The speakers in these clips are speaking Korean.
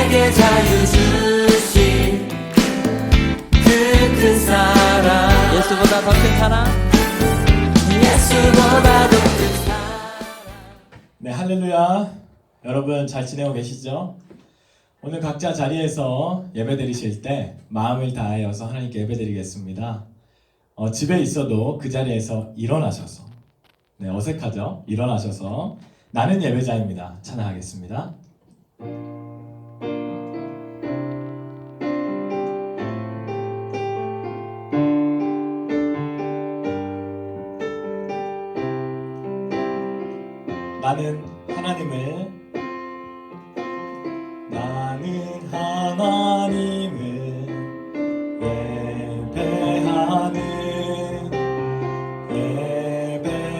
내게 자유 주신 그 큰 사랑, 예수보다 더 큰 사랑, 예수보다 더 큰 사랑. 네, 할렐루야. 여러분 잘 지내고 계시죠? 오늘 각자 자리에서 예배 드리실 때 마음을 다하여서 하나님께 예배 드리겠습니다. 집에 있어도 그 자리에서 일어나셔서, 네, 어색하죠? 일어나셔서 나는 예배자입니다 찬양하겠습니다. 나는 하나님을 예배하는 예배자입니다.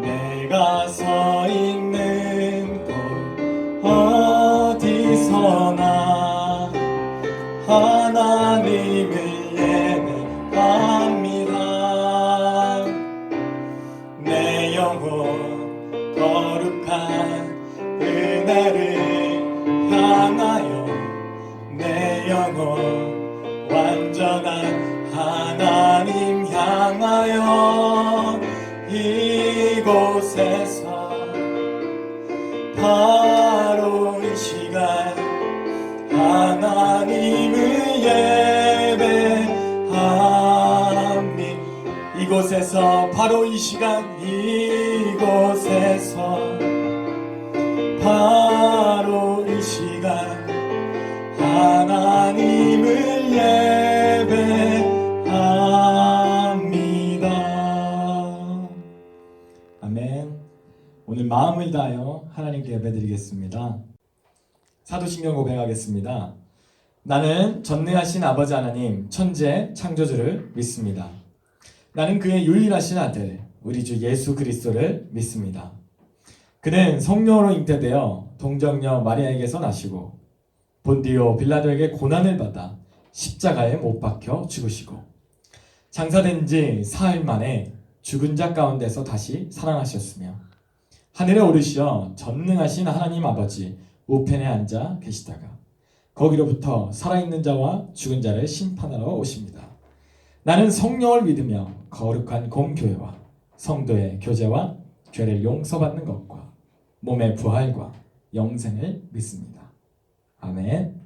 내가 서 있는 곳 어디서나 하나님을 예배합니다. 내 영혼 거룩한 은혜를 향하여, 내 영혼 완전한 하나님 향하여, 이곳에서 바로 이 시간 하나님을 예배합니다. 이곳에서 바로 이 시간, 이곳에서 바로 이 시간 하나님을 예배합니다. 아멘. 오늘 마음을 다하여 하나님께 예배드리겠습니다. 사도신경 고백하겠습니다. 나는 전능하신 아버지 하나님 천재 창조주를 믿습니다. 나는 그의 유일하신 아들 우리 주 예수 그리스도를 믿습니다. 그는 성령으로 잉태되어 동정녀 마리아에게서 나시고 본디오 빌라도에게 고난을 받아 십자가에 못 박혀 죽으시고 장사된 지 사흘 만에 죽은 자 가운데서 다시 살아나셨으며 하늘에 오르시어 전능하신 하나님 아버지 우편에 앉아 계시다가 거기로부터 살아있는 자와 죽은 자를 심판하러 오십니다. 나는 성령을 믿으며 거룩한 공교회와 성도의 교제와 죄를 용서받는 것과 몸의 부활과 영생을 믿습니다. 아멘.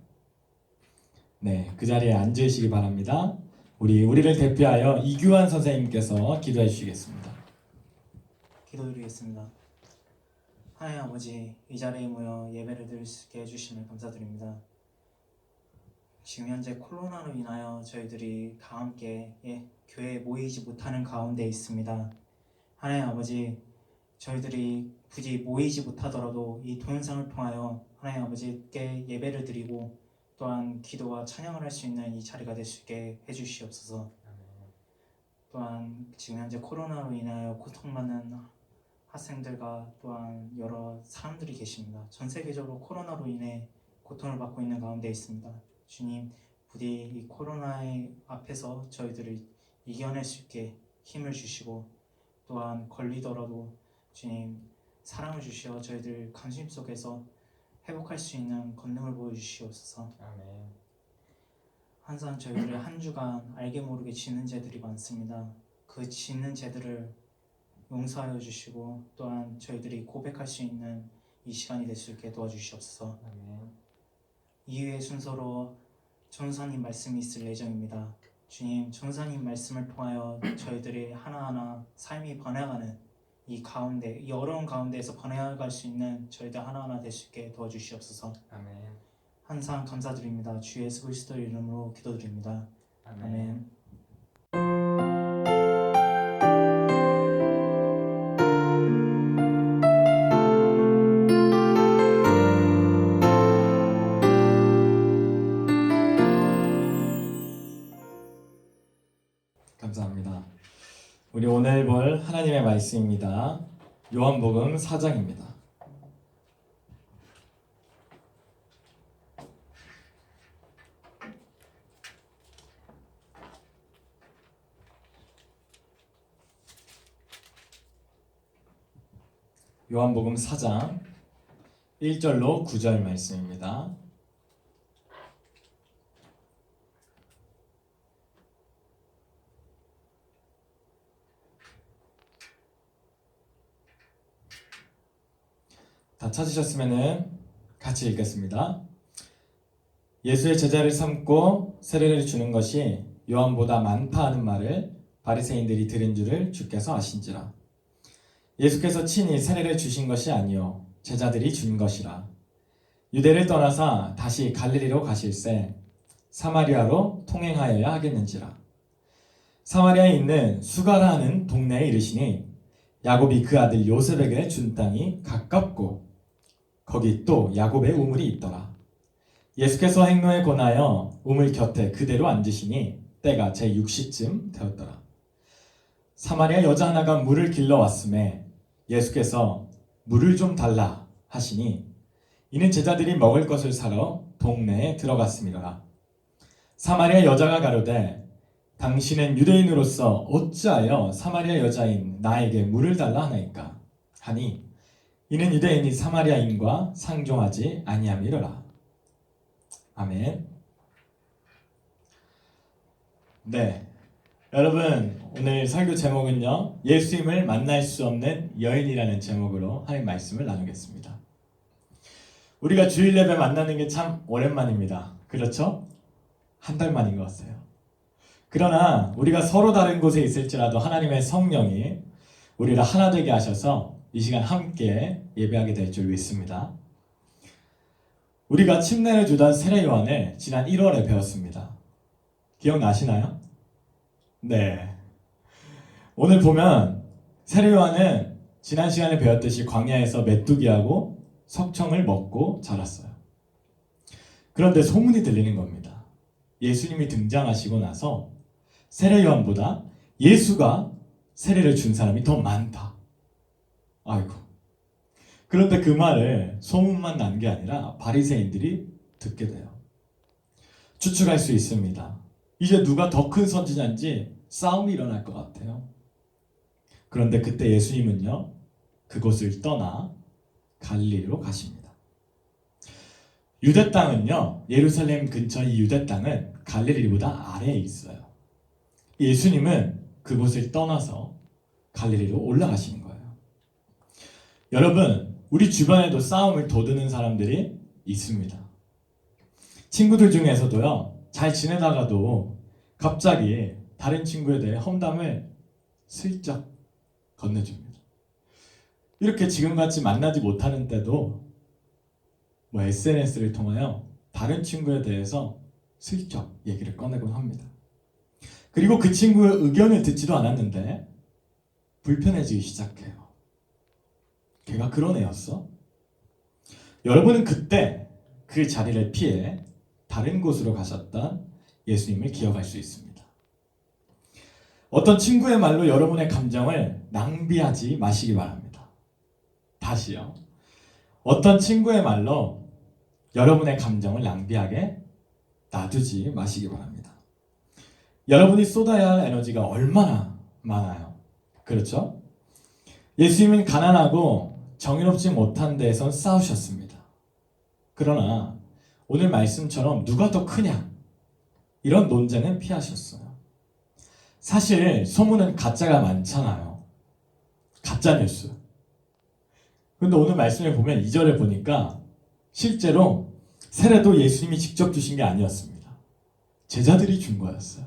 네, 그 자리에 앉으시기 바랍니다. 우리를 대표하여 이규환 선생님께서 기도해 주시겠습니다. 기도드리겠습니다. 하나님 아버지, 이 자리에 모여 예배를 드릴 수 있게 해주심을 감사드립니다. 지금 현재 코로나로 인하여 저희들이 다 함께 교회에 모이지 못하는 가운데 있습니다. 하나님 아버지, 저희들이 굳이 모이지 못하더라도 이 동영상을 통하여 하나님 아버지께 예배를 드리고 또한 기도와 찬양을 할 수 있는 이 자리가 될 수 있게 해주시옵소서. 또한 지금 현재 코로나로 인하여 고통받는 학생들과 또한 여러 사람들이 계십니다. 전 세계적으로 코로나로 인해 고통을 받고 있는 가운데 있습니다. 주님, 부디 이 코로나의 앞에서 저희들을 이겨낼 수 있게 힘을 주시고 또한 걸리더라도 주님 사랑을 주시어 저희들 관심 속에서 회복할 수 있는 권능을 보여주시옵소서. 아멘. 항상 저희들의 한 주간 알게 모르게 지는 죄들이 많습니다. 그 지는 죄들을 용서하여 주시고 또한 저희들이 고백할 수 있는 이 시간이 될 수 있게 도와주시옵소서. 아멘. 2회의 순서로 전사님 말씀이 있을 예정입니다. 주님, 전사님 말씀을 통하여 저희들이 하나하나 삶이 변해가는 이 가운데, 이 어려운 가운데에서 변해갈 수 있는 저희들 하나하나 될 수 있게 도와주시옵소서. 아멘. 항상 감사드립니다. 주 예수 그리스도의 이름으로 기도드립니다. 아멘. 아멘. 감사합니다. 우리 오늘 볼 하나님의 말씀입니다. 요한복음 4장입니다. 요한복음 4장 1절로 9절 말씀입니다. 다 찾으셨으면 같이 읽겠습니다. 예수의 제자를 삼고 세례를 주는 것이 요한보다 많다 하는 말을 바리새인들이 들은 줄을 주께서 아신지라. 예수께서 친히 세례를 주신 것이 아니요 제자들이 준 것이라. 유대를 떠나사 다시 갈릴리로 가실새 사마리아로 통행하여야 하겠는지라. 사마리아에 있는 수가라 하는 동네에 이르시니 야곱이 그 아들 요셉에게 준 땅이 가깝고 거기 또 야곱의 우물이 있더라. 예수께서 행로에 권하여 우물 곁에 그대로 앉으시니 때가 제6시쯤 되었더라. 사마리아 여자 하나가 물을 길러 왔음에 예수께서 물을 좀 달라 하시니 이는 제자들이 먹을 것을 사러 동네에 들어갔습니다. 사마리아 여자가 가로되 당신은 유대인으로서 어찌하여 사마리아 여자인 나에게 물을 달라 하나이까 하니 이는 유대인이 사마리아인과 상종하지 아니함이로라. 아멘. 네, 여러분 오늘 설교 제목은요 예수님을 만날 수 없는 여인이라는 제목으로 하나님 말씀을 나누겠습니다. 우리가 주일 예배 만나는 게 참 오랜만입니다. 그렇죠? 한 달 만인 것 같아요. 그러나 우리가 서로 다른 곳에 있을지라도 하나님의 성령이 우리를 하나 되게 하셔서 이 시간 함께 예배하게 될 줄 믿습니다. 우리가 침례를 주던 세례 요한을 지난 1월에 배웠습니다. 기억나시나요? 네. 오늘 보면 세례 요한은 지난 시간에 배웠듯이 광야에서 메뚜기하고 석청을 먹고 자랐어요. 그런데 소문이 들리는 겁니다. 예수님이 등장하시고 나서 세례 요한보다 예수가 세례를 준 사람이 더 많다. 아이고. 그런데 그 말을 소문만 난 게 아니라 바리새인들이 듣게 돼요. 추측할 수 있습니다. 이제 누가 더 큰 선지자인지 싸움이 일어날 것 같아요. 그런데 그때 예수님은요, 그곳을 떠나 갈릴리로 가십니다. 유대 땅은요, 예루살렘 근처 이 유대 땅은 갈릴리보다 아래에 있어요. 예수님은 그곳을 떠나서 갈릴리로 올라가시는 거예요. 여러분, 우리 주변에도 싸움을 돋우는 사람들이 있습니다. 친구들 중에서도요, 잘 지내다가도 갑자기 다른 친구에 대해 험담을 슬쩍 건네줍니다. 이렇게 지금같이 만나지 못하는 때도 SNS를 통하여 다른 친구에 대해서 슬쩍 얘기를 꺼내곤 합니다. 그리고 그 친구의 의견을 듣지도 않았는데 불편해지기 시작해요. 걔가 그런 애였어? 여러분은 그때 그 자리를 피해 다른 곳으로 가셨던 예수님을 기억할 수 있습니다. 어떤 친구의 말로 여러분의 감정을 낭비하지 마시기 바랍니다. 다시요. 어떤 친구의 말로 여러분의 감정을 낭비하게 놔두지 마시기 바랍니다. 여러분이 쏟아야 할 에너지가 얼마나 많아요. 그렇죠? 예수님은 가난하고 정의롭지 못한 데에선 싸우셨습니다. 그러나 오늘 말씀처럼 누가 더 크냐? 이런 논쟁은 피하셨어요. 사실 소문은 가짜가 많잖아요. 가짜 뉴스. 근데 오늘 말씀을 보면 2절에 보니까 실제로 세례도 예수님이 직접 주신 게 아니었습니다. 제자들이 준 거였어요.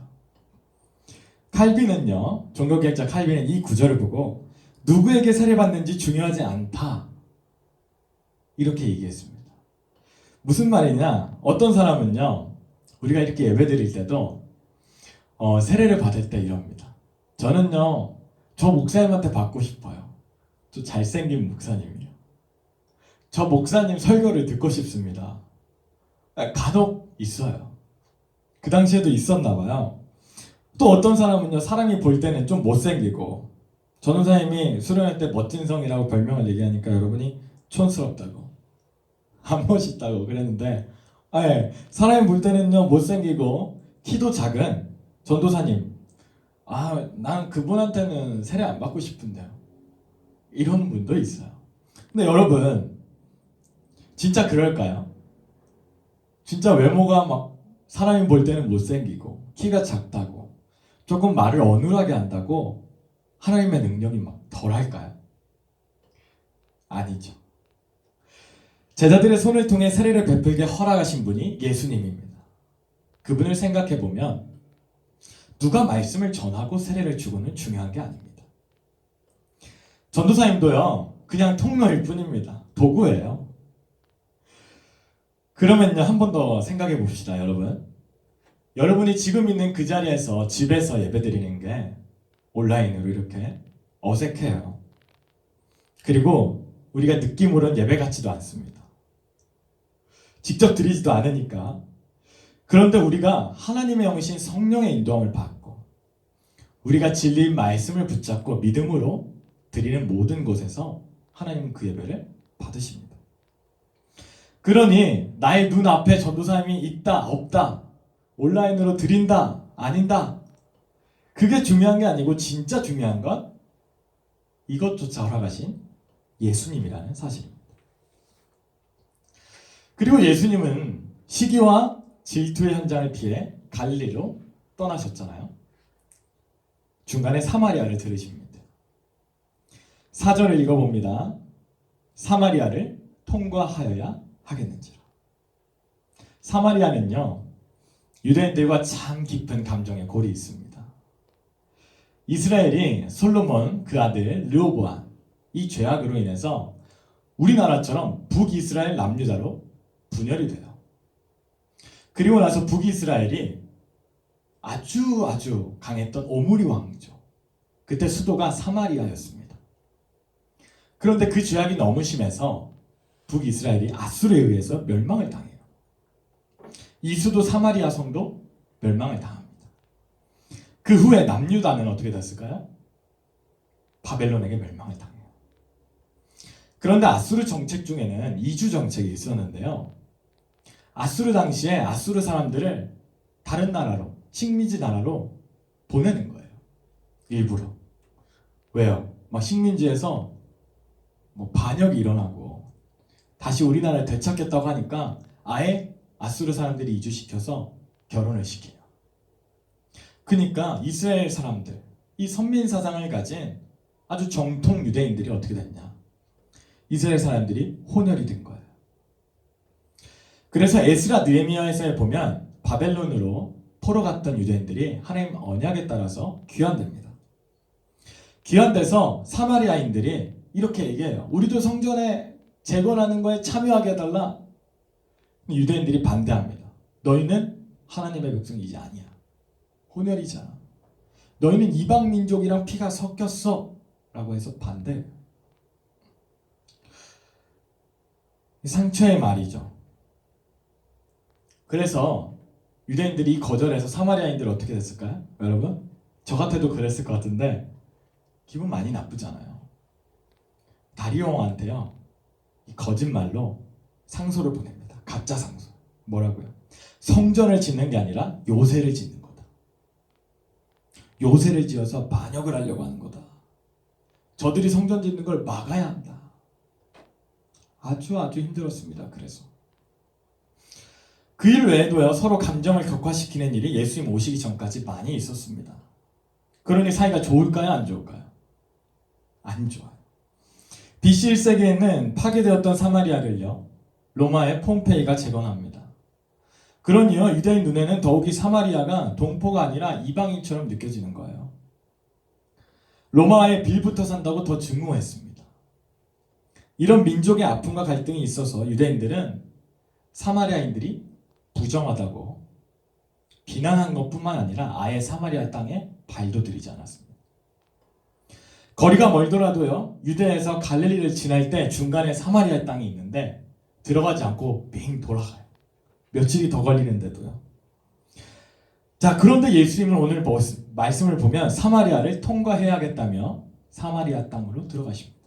칼빈은요, 종교개혁자 칼빈은 이 구절을 보고 누구에게 세례받는지 중요하지 않다. 이렇게 얘기했습니다. 무슨 말이냐? 어떤 사람은요, 우리가 이렇게 예배 드릴 때도 세례를 받을 때 이럽니다. 저는요, 저 목사님한테 받고 싶어요. 저 잘생긴 목사님이요. 저 목사님 설교를 듣고 싶습니다. 간혹 있어요. 그 당시에도 있었나 봐요. 또 어떤 사람은요, 사람이 볼 때는 좀 못생기고, 전우사님이 수련회 때 멋진 성이라고 별명을 얘기하니까 여러분이 촌스럽다고, 안 멋있다고 그랬는데, 사람이 볼 때는요, 못생기고 키도 작은 전도사님, 난 그분한테는 세례 안 받고 싶은데요. 이런 분도 있어요. 근데 여러분, 진짜 그럴까요? 진짜 외모가 막 사람이 볼 때는 못생기고 키가 작다고 조금 말을 어눌하게 한다고 하나님의 능력이 막 덜할까요? 아니죠. 제자들의 손을 통해 세례를 베풀게 허락하신 분이 예수님입니다. 그분을 생각해 보면 누가 말씀을 전하고 세례를 주고는 중요한 게 아닙니다. 전도사님도요, 그냥 통로일 뿐입니다. 도구예요. 그러면요, 한 번 더 생각해 봅시다, 여러분. 여러분이 지금 있는 그 자리에서 집에서 예배드리는 게 온라인으로 이렇게 어색해요. 그리고 우리가 느낌으로는 예배 같지도 않습니다. 직접 드리지도 않으니까. 그런데 우리가 하나님의 영이신 성령의 인도함을 받고 우리가 진리인 말씀을 붙잡고 믿음으로 드리는 모든 곳에서 하나님은 그 예배를 받으십니다. 그러니 나의 눈앞에 전도사님이 있다 없다, 온라인으로 드린다 아닌다, 그게 중요한 게 아니고 진짜 중요한 건 이것조차 허락하신 예수님이라는 사실입니다. 그리고 예수님은 시기와 질투의 현장을 피해 갈릴리로 떠나셨잖아요. 중간에 사마리아를 들으십니다. 4절을 읽어봅니다. 사마리아를 통과하여야 하겠는지라. 사마리아는요, 유대인들과 참 깊은 감정의 골이 있습니다. 이스라엘이 솔로몬 그 아들 르호보암 이 죄악으로 인해서 우리나라처럼 북이스라엘 남유다로 분열이 돼요. 그리고 나서 북이스라엘이 아주 강했던 오므리 왕조, 그때 수도가 사마리아였습니다. 그런데 그 죄악이 너무 심해서 북이스라엘이 아수르에 의해서 멸망을 당해요. 이 수도 사마리아 성도 멸망을 당합니다. 그 후에 남유다는 어떻게 됐을까요? 바벨론에게 멸망을 당해요. 그런데 아수르 정책 중에는 이주 정책이 있었는데요. 아수르 당시에 아수르 사람들을 다른 나라로, 식민지 나라로 보내는 거예요. 일부러. 왜요? 막 식민지에서 뭐 반역이 일어나고 다시 우리나라를 되찾겠다고 하니까 아예 아수르 사람들이 이주시켜서 결혼을 시켜요. 그러니까 이스라엘 사람들, 이 선민 사상을 가진 아주 정통 유대인들이 어떻게 됐냐? 이스라엘 사람들이 혼혈이 된 거예요. 그래서 에스라 느헤미야에서 보면 바벨론으로 포로 갔던 유대인들이 하나님 언약에 따라서 귀환됩니다. 귀환돼서 사마리아인들이 이렇게 얘기해요. 우리도 성전에 재건하는 거에 참여하게 해달라. 유대인들이 반대합니다. 너희는 하나님의 백성이 이제 아니야. 혼혈이잖아. 너희는 이방 민족이랑 피가 섞였어. 라고 해서 반대해요. 상처의 말이죠. 그래서 유대인들이 거절해서 사마리아인들 어떻게 됐을까요? 여러분? 저 같아도 그랬을 것 같은데 기분 많이 나쁘잖아요. 다리오 왕한테요, 이 거짓말로 상소를 보냅니다. 가짜 상소. 뭐라고요? 성전을 짓는 게 아니라 요새를 짓는 거다. 요새를 지어서 반역을 하려고 하는 거다. 저들이 성전 짓는 걸 막아야 한다. 아주 힘들었습니다. 그래서 그 일 외에도요, 서로 감정을 격화시키는 일이 예수님 오시기 전까지 많이 있었습니다. 그러니 사이가 좋을까요? 안 좋을까요? 안 좋아요. BC 1세기에는 파괴되었던 사마리아를요, 로마의 폼페이가 재건합니다. 그러니요, 유대인 눈에는 더욱이 사마리아가 동포가 아니라 이방인처럼 느껴지는 거예요. 로마에 빌붙어 산다고 더 증오했습니다. 이런 민족의 아픔과 갈등이 있어서 유대인들은 사마리아인들이 부정하다고 비난한 것뿐만 아니라 아예 사마리아 땅에 발도 들이지 않았습니다. 거리가 멀더라도요, 유대에서 갈릴리를 지날 때 중간에 사마리아 땅이 있는데 들어가지 않고 빙 돌아가요. 며칠이 더 걸리는데도요. 자, 그런데 예수님은 오늘 말씀을 보면 사마리아를 통과해야겠다며 사마리아 땅으로 들어가십니다.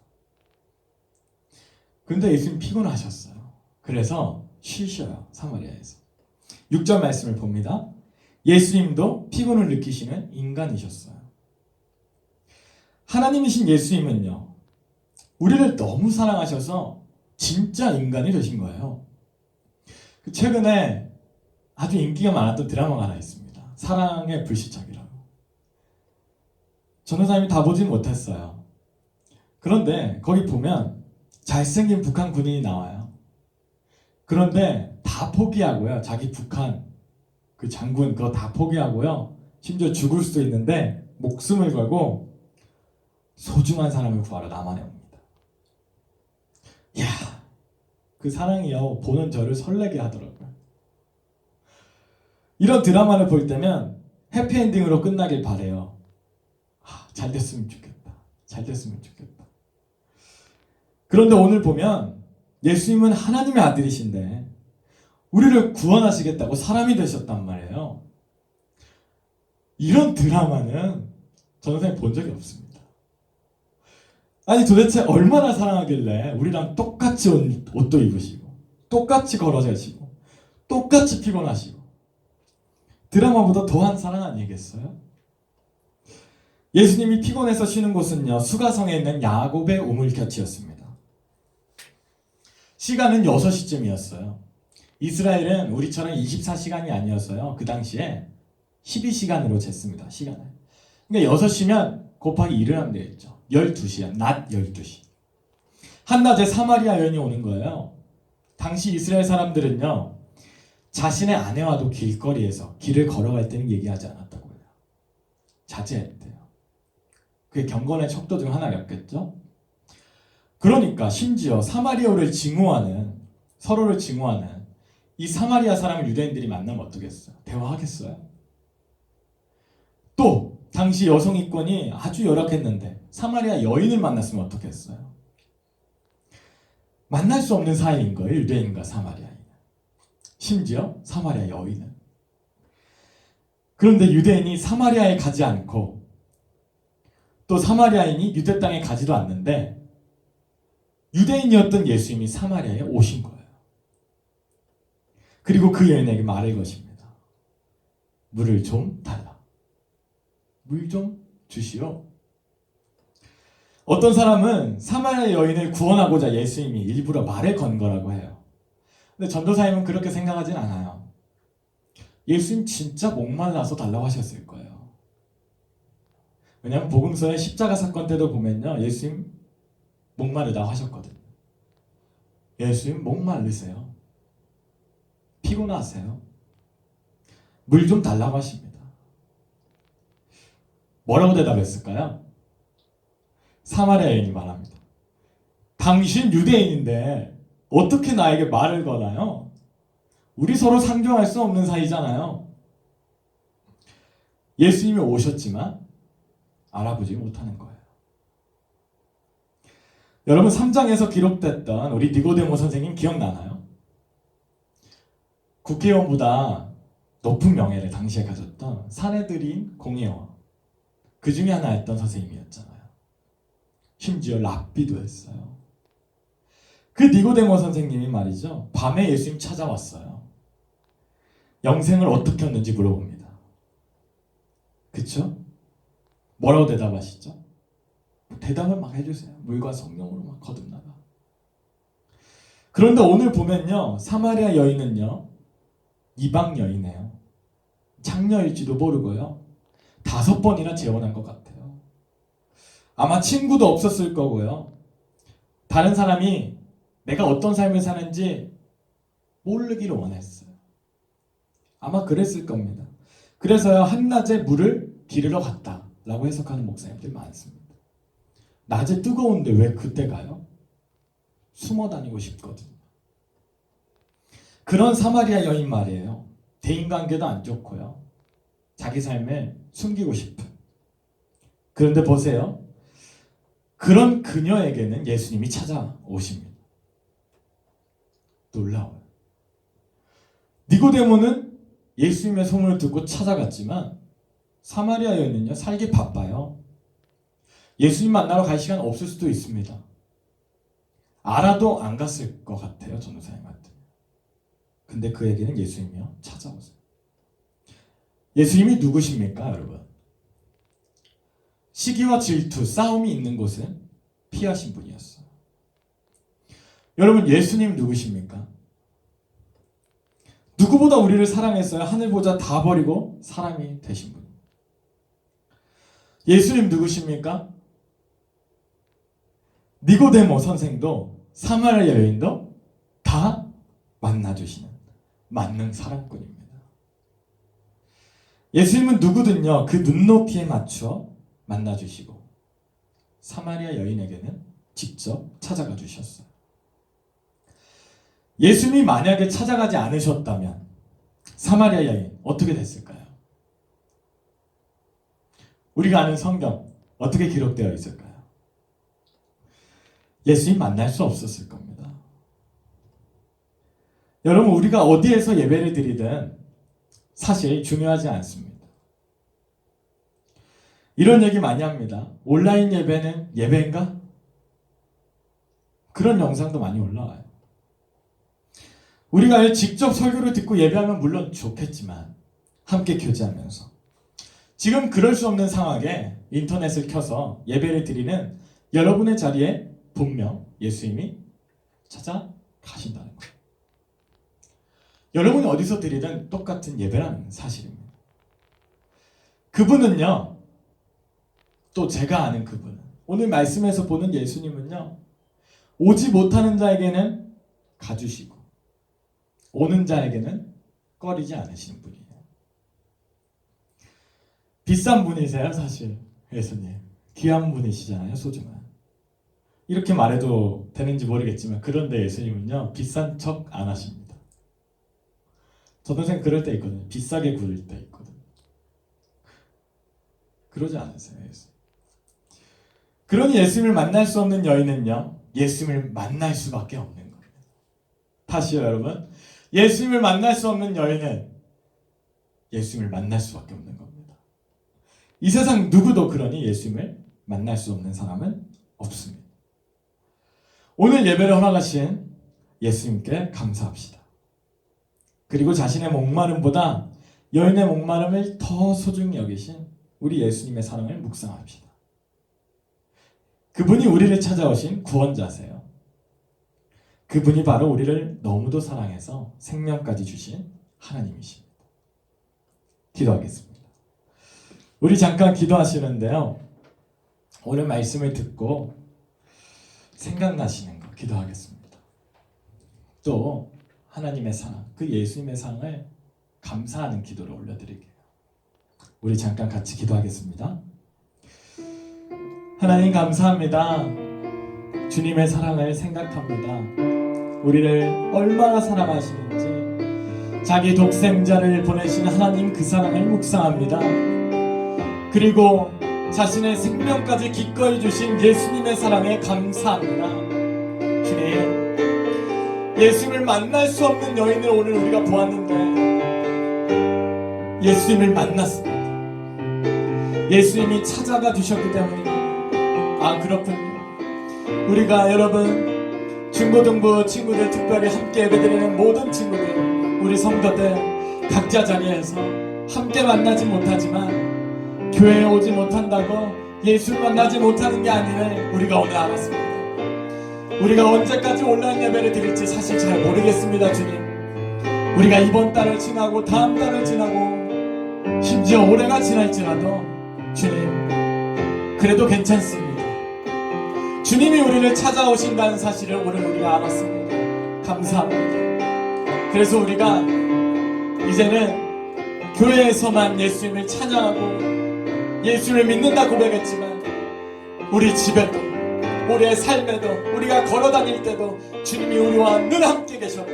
근데 예수님 피곤하셨어요. 그래서 쉬셔요, 사마리아에서. 6절 말씀을 봅니다. 예수님도 피곤을 느끼시는 인간이셨어요. 하나님이신 예수님은요, 우리를 너무 사랑하셔서 진짜 인간이 되신 거예요. 최근에 아주 인기가 많았던 드라마가 하나 있습니다. 사랑의 불시착이라고. 전도사님이 다 보진 못했어요. 그런데 거기 보면 잘생긴 북한 군인이 나와요. 그런데 다 포기하고요. 자기 북한 그 장군 그거 다 포기하고요. 심지어 죽을 수도 있는데 목숨을 걸고 소중한 사람을 구하러 남한에 옵니다. 이야, 그 사랑이요 보는 저를 설레게 하더라고요. 이런 드라마를 볼 때면 해피엔딩으로 끝나길 바래요. 잘 됐으면 좋겠다. 잘 됐으면 좋겠다. 그런데 오늘 보면 예수님은 하나님의 아들이신데 우리를 구원하시겠다고 사람이 되셨단 말이에요. 이런 드라마는 전선생님 본 적이 없습니다. 아니 도대체 얼마나 사랑하길래 우리랑 똑같이 옷도 입으시고 똑같이 걸어가시고 똑같이 피곤하시고 드라마보다 더한 사랑 아니겠어요? 예수님이 피곤해서 쉬는 곳은요 수가성에 있는 야곱의 우물곁이었습니다. 시간은 6시쯤이었어요. 이스라엘은 우리처럼 24시간이 아니었어요. 그 당시에 12시간으로 쟀습니다. 시간을. 그러니까 6시면 곱하기 1을 하면 되겠죠. 12시야. 낮 12시. 한낮에 사마리아 여인이 오는 거예요. 당시 이스라엘 사람들은요. 자신의 아내와도 길거리에서 길을 걸어갈 때는 얘기하지 않았다고 해요. 자제했대요. 그게 경건의 척도 중 하나였겠죠. 그러니까 심지어 사마리아를 증오하는 서로를 증오하는 이 사마리아 사람을 유대인들이 만나면 어떻겠어요? 대화하겠어요? 또 당시 여성 이권이 아주 열악했는데 사마리아 여인을 만났으면 어떻겠어요? 만날 수 없는 사이인 거예요. 유대인과 사마리아인. 심지어 사마리아 여인은. 그런데 유대인이 사마리아에 가지 않고 또 사마리아인이 유대 땅에 가지도 않는데 유대인이었던 예수님이 사마리아에 오신 거예요. 그리고 그 여인에게 말을 것입니다. 물을 좀 달라. 물 좀 주시오. 어떤 사람은 사마리아 여인을 구원하고자 예수님이 일부러 말을 건 거라고 해요. 근데 전도사님은 그렇게 생각하진 않아요. 예수님 진짜 목말라서 달라고 하셨을 거예요. 왜냐하면 복음서의 십자가 사건 때도 보면요. 예수님 목마르다고 하셨거든요. 예수님 목마르세요. 피곤하세요. 물 좀 달라고 하십니다. 뭐라고 대답했을까요? 사마리아 여인이 말합니다. 당신 유대인인데 어떻게 나에게 말을 거나요? 우리 서로 상종할 수 없는 사이잖아요. 예수님이 오셨지만 알아보지 못하는 거예요. 여러분 3장에서 기록됐던 우리 니고데모 선생님 기억나나요? 국회의원보다 높은 명예를 당시에 가졌던 사내들인 공의원 그 중에 하나였던 선생님이었잖아요. 심지어 랍비도 했어요. 그 니고데모 선생님이 말이죠. 밤에 예수님 찾아왔어요. 영생을 어떻게 얻는지 물어봅니다. 그쵸? 뭐라고 대답하시죠? 대답을 막 해주세요. 물과 성령으로 막 거듭나가. 그런데 오늘 보면요. 사마리아 여인은요. 이방 여인이에요. 창녀일지도 모르고요. 5번이나 재혼한 것 같아요. 아마 친구도 없었을 거고요. 다른 사람이 내가 어떤 삶을 사는지 모르기를 원했어요. 아마 그랬을 겁니다. 그래서요. 한낮에 물을 기르러 갔다라고 해석하는 목사님들 많습니다. 낮에 뜨거운데 왜 그때 가요? 숨어 다니고 싶거든요. 그런 사마리아 여인 말이에요. 대인관계도 안 좋고요. 자기 삶을 숨기고 싶은. 그런데 보세요. 그런 그녀에게는 예수님이 찾아오십니다. 놀라워요. 니고데모는 예수님의 소문을 듣고 찾아갔지만 사마리아 여인은요. 살기 바빠요. 예수님 만나러 갈 시간 없을 수도 있습니다. 알아도 안 갔을 것 같아요. 전도사님한테. 근데 그에게는 예수님이요. 찾아오세요. 예수님이 누구십니까, 여러분? 시기와 질투, 싸움이 있는 곳은 피하신 분이었어요. 여러분, 예수님 누구십니까? 누구보다 우리를 사랑했어요. 하늘보자 다 버리고 사람이 되신 분. 예수님 누구십니까? 니고데모 선생도 사마리아 여인도 다 만나주시는 만능 사랑꾼입니다. 예수님은 누구든요 그 눈높이에 맞춰 만나주시고 사마리아 여인에게는 직접 찾아가 주셨어요. 예수님이 만약에 찾아가지 않으셨다면 사마리아 여인 어떻게 됐을까요? 우리가 아는 성경 어떻게 기록되어 있을까요? 예수님 만날 수 없었을 겁니다. 여러분, 우리가 어디에서 예배를 드리든 사실 중요하지 않습니다. 이런 얘기 많이 합니다. 온라인 예배는 예배인가? 그런 영상도 많이 올라와요. 우리가 직접 설교를 듣고 예배하면 물론 좋겠지만 함께 교제하면서 지금 그럴 수 없는 상황에 인터넷을 켜서 예배를 드리는 여러분의 자리에 분명 예수님이 찾아가신다는 거예요. 여러분이 어디서 드리든 똑같은 예배라는 사실입니다. 그분은요, 또 제가 아는 그분은, 오늘 말씀에서 보는 예수님은요, 오지 못하는 자에게는 가주시고 오는 자에게는 꺼리지 않으시는 분이에요. 비싼 분이세요, 사실. 예수님 귀한 분이시잖아요, 소중한. 이렇게 말해도 되는지 모르겠지만 그런데 예수님은요 비싼 척 안 하십니다. 저 동생 그럴 때 있거든요. 비싸게 굴릴 때 있거든요. 그러지 않으세요, 예수님. 그러니 예수님을 만날 수 없는 여인은요 예수님을 만날 수밖에 없는 거예요. 다시요, 여러분. 예수님을 만날 수 없는 여인은 예수님을 만날 수밖에 없는 겁니다. 이 세상 누구도 그러니 예수님을 만날 수 없는 사람은 없습니다. 오늘 예배를 허락하신 예수님께 감사합시다. 그리고 자신의 목마름보다 여인의 목마름을 더 소중히 여기신 우리 예수님의 사랑을 묵상합시다. 그분이 우리를 찾아오신 구원자세요. 그분이 바로 우리를 너무도 사랑해서 생명까지 주신 하나님이십니다. 기도하겠습니다. 우리 잠깐 기도하시는데요. 오늘 말씀을 듣고 생각나시는 거 기도하겠습니다. 또 하나님의 사랑, 그 예수님의 사랑을 감사하는 기도를 올려드릴게요. 우리 잠깐 같이 기도하겠습니다. 하나님 감사합니다. 주님의 사랑을 생각합니다. 우리를 얼마나 사랑하시는지 자기 독생자를 보내신 하나님 그 사랑을 묵상합니다. 그리고 자신의 생명까지 기꺼이 주신 예수님의 사랑에 감사합니다. 주님, 예수님을 만날 수 없는 여인을 오늘 우리가 보았는데 예수님을 만났습니다. 예수님이 찾아가 주셨기 때문입니다. 아, 그렇군요. 우리가 여러분 중고등부 친구들, 특별히 함께 예배드리는 모든 친구들, 우리 성도들 각자 자리에서 함께 만나지 못하지만 교회에 오지 못한다고 예수를 만나지 못하는 게 아니라 우리가 오늘 알았습니다. 우리가 언제까지 온라인 예배를 드릴지 사실 잘 모르겠습니다. 주님, 우리가 이번 달을 지나고 다음 달을 지나고 심지어 올해가 지날지라도 주님, 그래도 괜찮습니다. 주님이 우리를 찾아오신다는 사실을 오늘 우리가 알았습니다. 감사합니다. 그래서 우리가 이제는 교회에서만 예수님을 찬양하고 예수를 믿는다 고백했지만 우리 집에도, 우리의 삶에도, 우리가 걸어다닐 때도 주님이 우리와 늘 함께 계셨고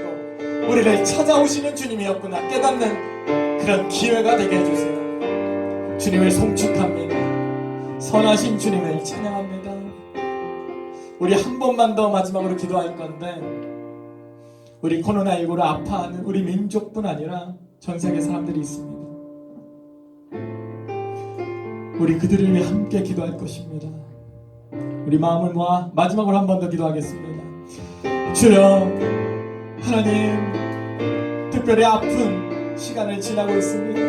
우리를 찾아오시는 주님이었구나 깨닫는 그런 기회가 되게 해주세요. 주님을 송축합니다. 선하신 주님을 찬양합니다. 우리 한 번만 더 마지막으로 기도할 건데, 우리 코로나19로 아파하는 우리 민족뿐 아니라 전 세계 사람들이 있습니다. 우리 그들을 위해 함께 기도할 것입니다. 우리 마음을 모아 마지막으로 한 번 더 기도하겠습니다. 주여, 하나님, 특별히 아픈 시간을 지나고 있습니다.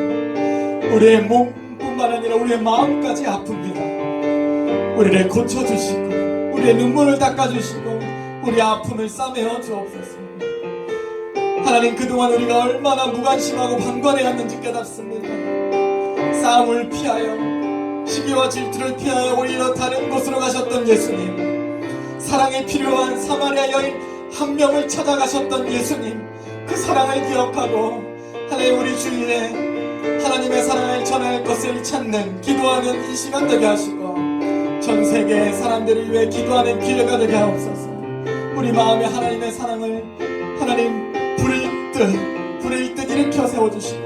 우리의 몸뿐만 아니라 우리의 마음까지 아픕니다. 우리를 고쳐주시고 우리의 눈물을 닦아주시고 우리 아픔을 싸매어 주옵소서. 하나님, 그동안 우리가 얼마나 무관심하고 방관해왔는지 깨닫습니다. 싸움을 피하여 시기와 질투를 피하여 오히려 다른 곳으로 가셨던 예수님, 사랑이 필요한 사마리아 여인 한 명을 찾아가셨던 예수님, 그 사랑을 기억하고 하나님, 우리 주위에 하나님의 사랑을 전할 것을 찾는 기도하는 이 시간 되게 하시고 전 세계의 사람들을 위해 기도하는 기회가 되게 하옵소서. 우리 마음에 하나님의 사랑을 하나님 불을 듯 일으켜 세워주시고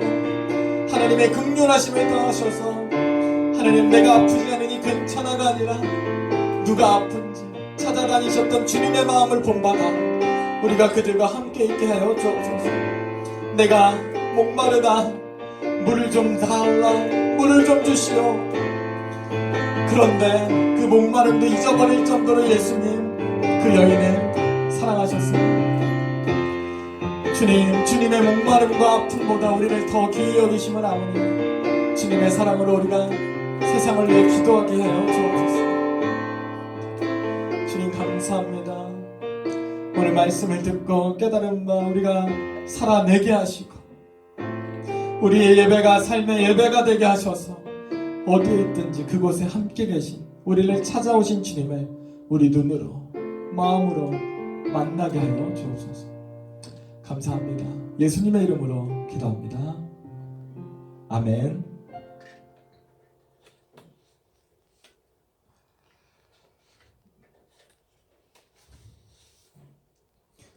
하나님의 긍휼하심을 더하셔서 하나님, 내가 아프지 않으니 괜찮아가 아니라 누가 아픈지 찾아다니셨던 주님의 마음을 본받아 우리가 그들과 함께 있게 하여 주옵소서. 내가 목마르다, 물을 좀 달라, 물을 좀 주시오. 그런데 그 목마름도 잊어버릴 정도로 예수님 그 여인을 사랑하셨습니다. 주님의 목마름과 아픔보다 우리를 더 귀히 여기심을 아오니 주님의 사랑으로 우리가 세상을 위해 기도하게 하여 주옵소서. 주님, 감사합니다. 오늘 말씀을 듣고 깨달은 바 우리가 살아내게 하시고 우리의 예배가 삶의 예배가 되게 하셔서 어디에 있든지 그곳에 함께 계신 우리를 찾아오신 주님을 우리 눈으로 마음으로 만나게 하여 주옵소서. 감사합니다. 예수님의 이름으로 기도합니다. 아멘.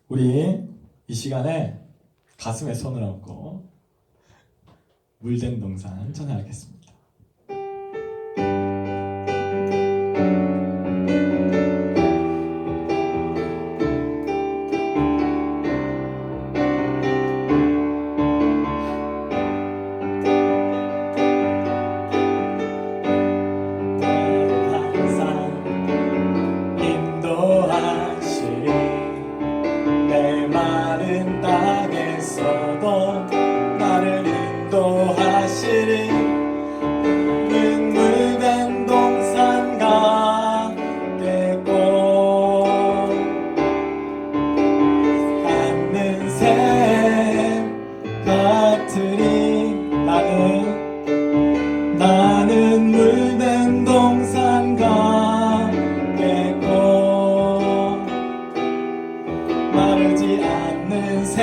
우리 이 시간에 가슴에 손을 얹고 물된 동산 전하겠습니다. 나는 물된 동산 가겠고 마르지 않는 샘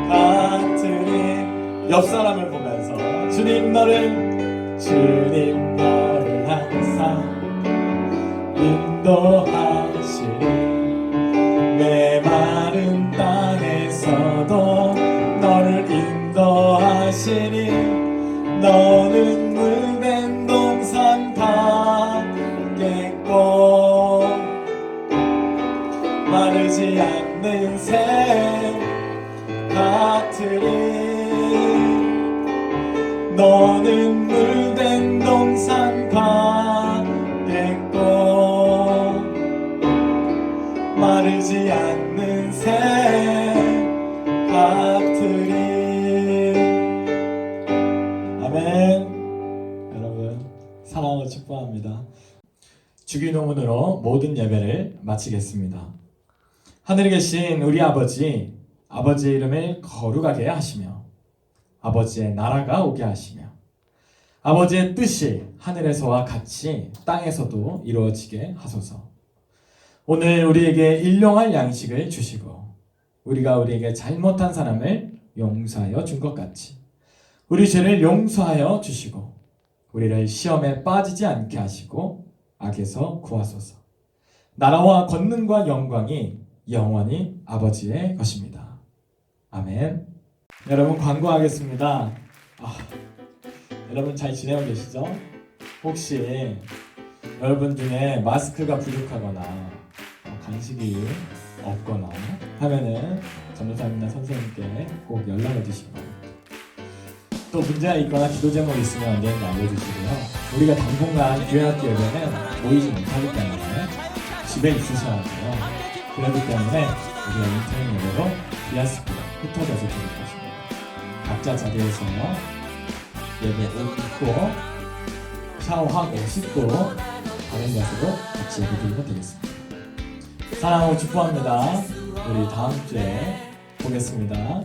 같으니. 옆 사람을 보면서 주님 너를 항상 인도하시리. 내 마른 땅에서도 너를 인도하시리. 너는 물된 동산 같겠고 마르지 않는 샘 같으리. 너는 물된 동산 같겠고 마르지 않는 샘 같으리. 아멘. 여러분 사랑으로 축복합니다. 주기도문으로 모든 예배를 마치겠습니다. 하늘에 계신 우리 아버지의 이름을 거룩하게 하시며 아버지의 나라가 오게 하시며 아버지의 뜻이 하늘에서와 같이 땅에서도 이루어지게 하소서. 오늘 우리에게 일용할 양식을 주시고 우리가 우리에게 잘못한 사람을 용서하여 준 것 같이 우리 죄를 용서하여 주시고 우리를 시험에 빠지지 않게 하시고 악에서 구하소서. 나라와 권능과 영광이 영원히 아버지의 것입니다. 아멘. 여러분 광고하겠습니다. 여러분 잘 지내고 계시죠? 혹시 여러분 중에 마스크가 부족하거나 간식이 없거나 하면은 전도사님이나 선생님께 꼭 연락을 주시기 바랍니다. 또 문제가 있거나 기도 제목이 있으면 언제든지 알려주시고요. 우리가 당분간 교회학교 예배는 모이지 못하기 때문에 집에 있으셔야 하고요. 그렇기 때문에 우리가 인터넷 예배로 비아스프가 흩어져서 드릴 것입니다. 각자 자리에서 예배 옷 입고 샤워하고 씻고 바른 자세로 같이 예배 드리면 되겠습니다. 사랑하고 축복합니다. 우리 다음 주에 보겠습니다.